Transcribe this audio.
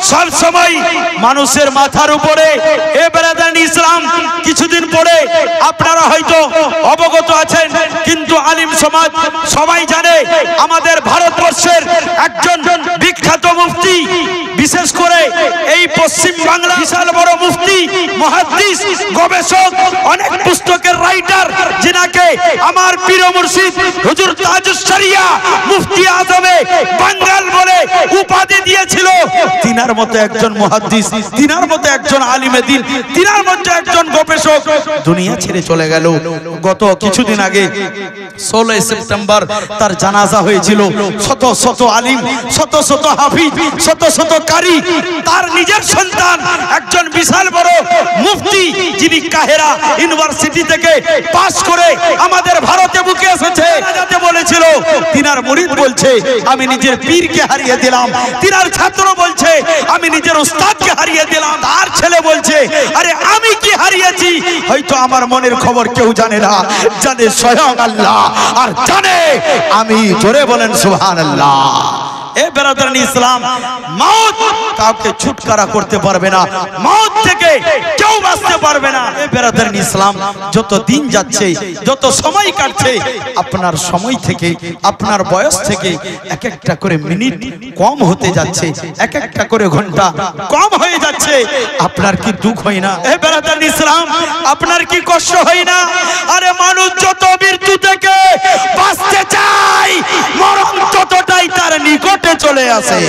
সব সময় মানুষের মাথার উপরে। এ বেরাদান ইসলাম, কিছুদিন পরে আপনারা হয়তো অবগত আছেন, কিন্তু আলিম সমাজ সবাই জানে আমাদের ভারতবর্ষের একজন বিখ্যাত মুফতি, বিশেষ করে এই পশ্চিম বাংলা বিশাল বড় মুফতি, মুহাদ্দিস, গবেষক, অনেক পুস্তকের রাইটার, যিনাকে আমার পীর মুর্শিদ হুজুর তাজুস শরিয়া মুফতি আজমে বাঙ্গাল বলে উপাধি দিয়েছিল। তিনার মতো একজন মুহাদ্দিস, তিনার মতো একজন আলিমে দ্বীন, তিনার মতো একজন গবেষক দুনিয়া ছেড়ে চলে গেল। গত কিছুদিন আগে 16 সেপ্টেম্বর তার জানাজা হয়েছিল। শত শত আলিম, শত শত হাফিজ, শত শত কারি, তার নিজের সন্তান একজন বিশাল বড় মুফতি, যিনি কাহেরা ইউনিভার্সিটি থেকে পাস করে আমাদের ভারতে বুকে এসেছে, যাতে বলেছিল তিনার মুরিদ বলছে আমি নিজের পীরকে হারিয়ে দিলাম, তিনার ছাত্র বলছে আমি নিজের উস্তাদকে হারিয়ে দিলাম, তার ছেলে বলছে আরে আমি কি হারিয়েছি হয়তো আমার মনের খবর কেউ জানে না, জানে স্বয়ং আল্লাহ, আর জানে আমি। জোরে বলেন সুবহানাল্লাহ। এ বেরাদারান ইসলাম, মওত কাউকে ছুটকারা করতে পারবে না, মওত থেকে কেউ বাঁচতে পারবে না। এ বেরাদারান ইসলাম, যত দিন যাচ্ছে, যত সময় কাটছে, আপনার সময় থেকে, আপনার বয়স থেকে এক একটা করে মিনিট কম হতে যাচ্ছে, এক একটা করে ঘন্টা কম হয়ে যাচ্ছে। আপনার কি দুঃখ হয় না? এ বেরাদারান ইসলাম, আপনার কি কষ্ট হয় না? আরে মানুষ যত মৃত্যু থেকে বাঁচতে চায়, মরণ ততটাই তার নিকটে চলে আসে।